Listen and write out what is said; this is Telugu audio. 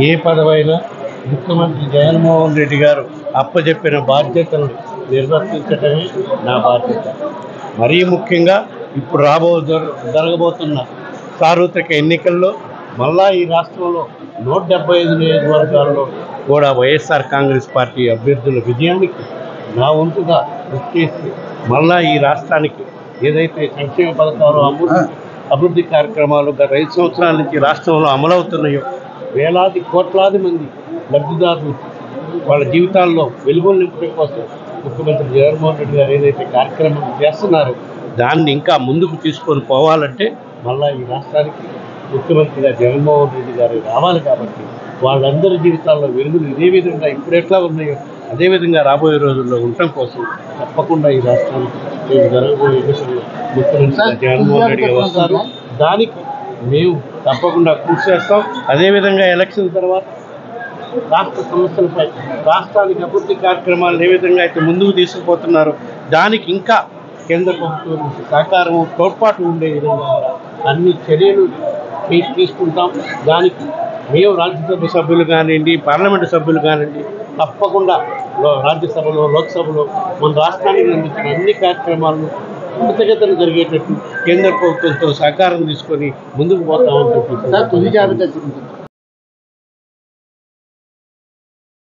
ఏ పదవైనా ముఖ్యమంత్రి జగన్మోహన్ రెడ్డి గారు అప్పచెప్పిన బాధ్యతలను నిర్వర్తించడమే నా బాధ్యత. మరీ ముఖ్యంగా ఇప్పుడు జరగబోతున్న సార్వత్రిక ఎన్నికల్లో మళ్ళా ఈ రాష్ట్రంలో 175 నియోజకవర్గాల్లో కూడా వైఎస్ఆర్ కాంగ్రెస్ పార్టీ అభ్యర్థుల విజయానికి నా వంతుగా కృషి చేసి మళ్ళా ఈ రాష్ట్రానికి ఏదైతే సంక్షేమ పథకాలు అభివృద్ధి కార్యక్రమాలు గత 5 సంవత్సరాల నుంచి రాష్ట్రంలో అమలవుతున్నాయో వేలాది కోట్లాది మంది లబ్ధిదారులు వాళ్ళ జీవితాల్లో వెలుగులు నింపడం కోసం ముఖ్యమంత్రి జగన్మోహన్ రెడ్డి గారు ఏదైతే కార్యక్రమం చేస్తున్నారో దాన్ని ఇంకా ముందుకు తీసుకొని పోవాలంటే మళ్ళీ ఈ రాష్ట్రానికి ముఖ్యమంత్రిగా జగన్మోహన్ రెడ్డి గారు రావాలి. కాబట్టి వాళ్ళందరి జీవితాల్లో వెలుగులు ఇదే విధంగా ఇప్పుడు ఎట్లా ఉన్నాయో అదేవిధంగా రాబోయే రోజుల్లో ఉండటం కోసం తప్పకుండా ఈ రాష్ట్రానికి జరగబోయే ఎన్నికల్లో ముఖ్యమంత్రిగా జగన్మోహన్ రెడ్డి గారు వస్తారు. దానికి మేము తప్పకుండా కృషి చేస్తాం. అదేవిధంగా ఎలక్షన్ తర్వాత రాష్ట్ర సమస్యలపై రాష్ట్రానికి అభివృద్ధి కార్యక్రమాలను ఏ విధంగా అయితే ముందుకు తీసుకుపోతున్నారో దానికి ఇంకా కేంద్ర ప్రభుత్వం సహకారం తోడ్పాటు ఉండే విధంగా అన్ని చర్యలు తీసుకుంటాం. దానికి మేము రాజ్యసభ సభ్యులు కానివ్వండి, పార్లమెంటు సభ్యులు కానివ్వండి తప్పకుండా రాజ్యసభలో లోక్సభలో మన రాష్ట్రానికి అందించిన అన్ని కార్యక్రమాలను కృతజ్ఞతలు జరిగేటట్టు కేంద్ర ప్రభుత్వంతో సహకారం తీసుకొని ముందుకు పోతామని చెప్పి తుది జాబితా